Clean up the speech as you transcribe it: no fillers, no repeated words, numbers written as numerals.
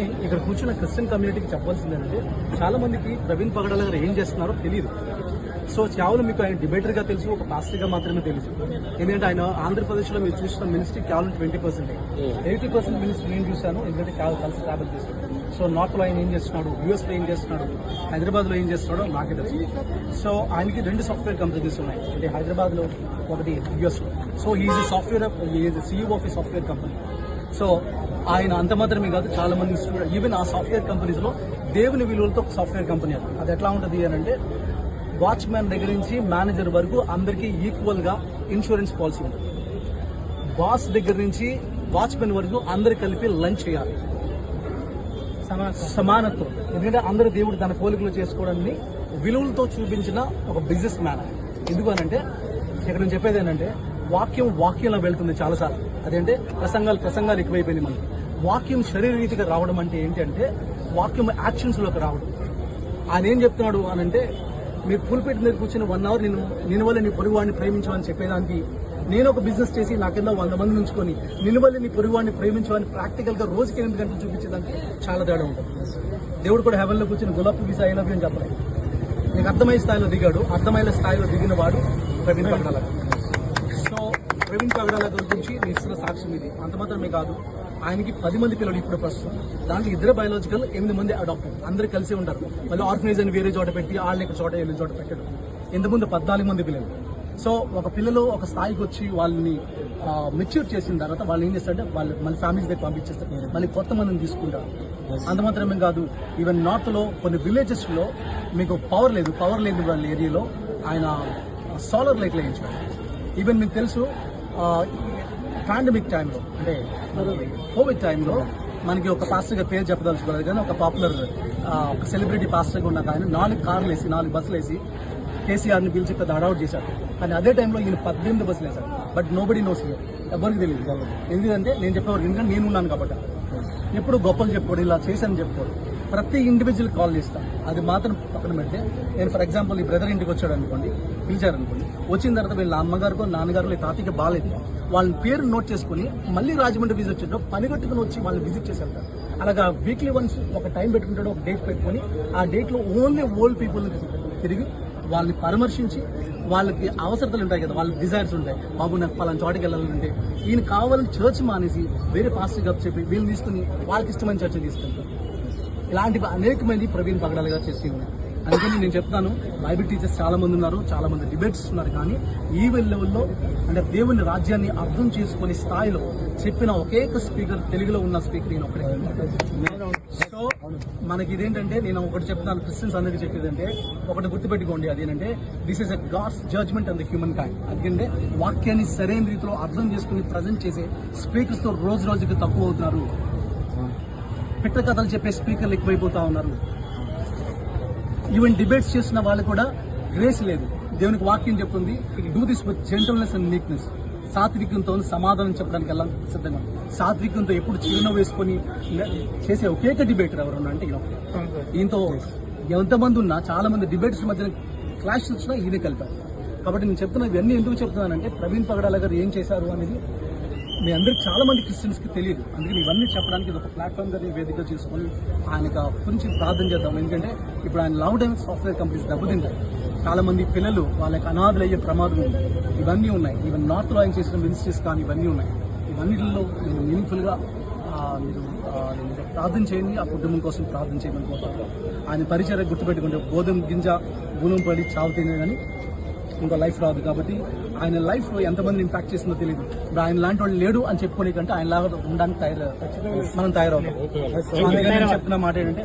కానీ ఇక్కడ కూర్చున్న క్రిస్టియన్ కమ్యూనిటీకి చెప్పాల్సింది ఏంటంటే చాలా మందికి ప్రవీణ్ పగడాల గారు ఏం చేస్తున్నారో తెలియదు. సో కేవలం మీకు ఆయన డిబేటర్గా తెలుసు, ఒక పాస్టర్గా మాత్రమే తెలుసు. ఎందుకంటే ఆయన ఆంధ్రప్రదేశ్లో మీరు చూసిన మినిస్ట్రీ కేవలం 20%, 80% మినిస్ట్రీ నేను చూశాను. ఎందుకంటే కలిసి ట్రావెల్ చేశాను. సో నార్త్లో ఆయన ఏం చేస్తున్నాడు, యూఎస్లో ఏం చేస్తున్నాడు, హైదరాబాద్లో ఏం చేస్తున్నాడో నాకే తెలుసు. సో ఆయనకి 2 సాఫ్ట్వేర్ కంపెనీస్ ఉన్నాయి, అంటే హైదరాబాద్లో ఒకటి, యూఎస్లో. So is software, is CEO of A software company. So ఆయన అంత మాత్రమే కాదు, చాలా మంది ఈవెన్ ఆ సాఫ్ట్వేర్ కంపెనీస్ లో దేవుని విలువలతో ఒక సాఫ్ట్వేర్ కంపెనీ అది ఎట్లా ఉంటుంది అని అంటే వాచ్మ్యాన్ దగ్గర నుంచి మేనేజర్ వరకు అందరికీ ఈక్వల్ గా ఇన్సూరెన్స్ పాలసీ ఉంటుంది. బాస్ దగ్గర నుంచి వాచ్మెన్ వరకు అందరు కలిపి లంచ్ చేయాలి, సమానత్వం. ఎందుకంటే అందరు దేవుడు తన పోలికలు చేసుకోవడాన్ని విలువలతో చూపించిన ఒక బిజినెస్ మ్యాన్. ఎందుకు అనంటే ఇక్కడ నేను చెప్పేది ఏంటంటే వాక్యంలో వెళ్తుంది చాలాసార్లు. అదేంటే ప్రసంగాలు ఎక్కువైపోయింది మనకి. వాక్యం శరీరరీతిగా రావడం అంటే ఏంటంటే వాక్యం యాక్షన్స్ లోకి రావడం. ఆయన ఏం చెప్తున్నాడు అనంటే మీరు పుల్పిట్ మీద కూర్చొని 1 hour నేను వల్ల నీ పొరుగువాడిని ప్రేమించమని చెప్పేదానికి నేను ఒక బిజినెస్ చేసి నా కింద 100 మంది ఉంచుకొని నిన్ను వల్ల నీ పొరుగువాడిని ప్రేమించమని ప్రాక్టికల్ గా రోజుకి 8 గంటలు చూపించేదానికి చాలా తేడా ఉంటుంది. దేవుడు కూడా హెవెన్ లో కూర్చొని గులాబీ వీసా ఐ లవ్ యూ అని చెప్పలేదు. నీకు అర్థమయ్యే స్థాయిలో దిగాడు, అర్థమయ్యే స్థాయిలో దిగిన వాడు ప్రవీణ్ పగడాల. సో ప్రవీణ్ పగడాల గురించి నేను ఇస్తున్న సాక్ష్యం ఇది. అంత మాత్రమే కాదు, ఆయనకి 10 మంది పిల్లలు ఇప్పుడు ప్రస్తుతం. దాంట్లో 2 బయాలజికల్, 8 మంది అడాప్టెడ్. అందరూ కలిసి ఉంటారు. మళ్ళీ ఆర్ఫనైజ్ అని వేరే చోట పెట్టి వాళ్ళని ఇక్కడ చోట వీళ్ళ చోట పెట్టడం. ఇంతకుముందు 14 మంది పిల్లలు. సో ఒక పిల్లలు ఒక స్థాయికి వచ్చి వాళ్ళని మెచ్యూర్ చేసిన తర్వాత వాళ్ళు ఏం చేస్తారంటే వాళ్ళు మళ్ళీ ఫ్యామిలీస్ దగ్గర పంపించేస్తారు, మళ్ళీ కొత్త మందిని తీసుకుంటారు. అంత మాత్రమే కాదు, ఈవెన్ నార్త్ లో కొన్ని విలేజెస్ లో మీకు పవర్ లేదు వాళ్ళ ఏరియాలో ఆయన సోలార్ లైట్లు వేయించారు. ఈవెన్ మీకు తెలుసు పాండమిక్ టైంలో, అంటే కోవిడ్ టైంలో మనకి ఒక పాస్టర్గా పేరు చెప్పదలుచుకోలేదు కానీ ఒక పాపులర్ ఒక సెలబ్రిటీ పాస్టర్గా ఉన్న ఆయన 4 కార్లు వేసి 4 బస్సులు వేసి కేసీఆర్ని పిలిచి పెద్ద అడౌట్ చేశారు. కానీ అదే టైంలో ఈయన 18 బస్సులు వేశారు. బట్ నోబడీ నోస్ హియర్, ఎవరికి తెలియదు. ఎందుకంటే నేను చెప్పేవారు, ఎందుకంటే నేను ఉన్నాను కాబట్టి. ఎప్పుడు గొప్పలు చెప్పుకోడు, ఇలా చేశాను చెప్పుకోడు. ప్రతి ఇండివిజువల్ కాల్ చేస్తాను. అది మాత్రం పక్కన పెడితే నేను ఫర్ ఎగ్జాంపుల్ ఈ బ్రదర్ ఇంటికి వచ్చాడు అనుకోండి, పిలిచారనుకోండి, వచ్చిన తర్వాత వీళ్ళ అమ్మగారికో నాన్నగారు తాతయ్యకి బాగాలేదు, వాళ్ళ పేరు నోట్ చేసుకుని మళ్ళీ రాజమండ్రి విజిట్ వచ్చాడు, పని కట్టుకుని వచ్చి వాళ్ళని విజిట్ చేసి వెళ్తారు. అలాగా వీక్లీ వన్స్ ఒక టైం పెట్టుకుంటాడు, ఒక డేట్ పెట్టుకుని ఆ డేట్ లో ఓన్లీ ఓల్డ్ పీపుల్ తిరిగి వాళ్ళని పరామర్శించి వాళ్ళకి అవసరతలు ఉంటాయి కదా, వాళ్ళకి డిజైర్స్ ఉంటాయి. బాబు నాకు పలానా చోటకి వెళ్ళాలంటే ఈయన కావాలని చర్చ్ మానేసి వేరే పాస్టర్ గప్ చెప్పి వీళ్ళు తీసుకుని వాళ్ళకి ఇష్టమైన చర్చ తీసుకెళ్తారు. ఇలాంటివి అనేక మంది ప్రవీణ్ పగడాల గారు చేసి ఉన్నాయి. అందుకని నేను చెప్తాను, బైబిల్ టీచర్స్ చాలా మంది ఉన్నారు, చాలా మంది డిబేట్స్ ఉన్నారు. కానీ ఈ లెవెల్లో అంటే దేవుని రాజ్యాన్ని అర్థం చేసుకునే స్థాయిలో చెప్పిన ఒకే స్పీకర్, తెలుగులో ఉన్న స్పీకర్ నేను ఒకటే. సో మనకి ఇదేంటంటే నేను ఒకటి చెప్తాను, క్రిస్టియన్స్ అందరికీ చెప్పేదంటే ఒకటి గుర్తుపెట్టుకోండి, అదేంటంటే this is a god's judgment on the human kind. అందుకంటే వాక్యాన్ని సరైన రీతిలో అర్థం చేసుకుని ప్రజెంట్ చేసే స్పీకర్స్ తో రోజు రోజుకి తక్కువ అవుతున్నారు. పిట్ట కథలు చెప్పే స్పీకర్లు ఎక్కువైపోతా ఉన్నారు. ఈవెన్ డిబేట్స్ చేస్తున్న వాళ్ళు కూడా గ్రేస్ లేదు. దేవునికి వాక్యం చెప్తుంది, do this with gentleness and meekness. సాత్వికంతో సమాధానం చెప్పడానికి ఎలా సిద్ధంగా, సాత్వికంతో ఎప్పుడు చిరునవ్వు వేసుకొని చేసే ఒకేక డిబేటర్ ఎవరన్నా అంటే ఈయనతో ఎంతమంది ఉన్నా చాలా మంది డిబేట్స్ మధ్యన క్లాష్ వచ్చినా ఈయనే కలిపారు. కాబట్టి నేను చెప్తున్నా, ఇవన్నీ ఎందుకు చెప్తున్నానంటే ప్రవీణ్ పగడాల గారు ఏం చేశారు అనేది మీ అందరికి చాలా మంది క్రిస్టియన్స్ కి తెలియదు. అందుకని ఇవన్నీ చెప్పడానికి ఇది ఒక ప్లాట్ఫామ్ గా వేదిక చేసుకుని ఆయన గురించి ప్రార్థన చేద్దాం. ఎందుకంటే ఇప్పుడు ఆయన లవ్ టైమ్ సాఫ్ట్వేర్ కంపెనీస్ దెబ్బతింటాయి. చాలా మంది పిల్లలు వాళ్ళకి అనాథలు అయ్యే ప్రమాదం ఉంది. ఇవన్నీ ఉన్నాయి. ఈవెన్ నార్త్ లో ఆయన చేసిన మినిస్ట్రీస్ కానీ ఇవన్నీ ఉన్నాయి. ఇవన్నిటిలో మీనింగ్ఫుల్ గా మీరు ప్రార్థన చేయండి, ఆ కుటుంబం కోసం ప్రార్థన చేయమని కోరుతాను. ఆయన పరిచయం గుర్తుపెట్టుకుంటే గోధుమ గింజ గుణం పడి చావు తినే కానీ ఇంకో లైఫ్ రాదు. కాబట్టి ఆయన లైఫ్ లో ఎంతమంది ఇంపాక్ట్ చేసిందో తెలియదు. ఇప్పుడు ఆయన లాంటి వాళ్ళు లేడు అని చెప్పుకోనే కంటే ఆయన లాగా ఉండడానికి మనం తయారవుతాం. చెప్తున్న మాట ఏంటంటే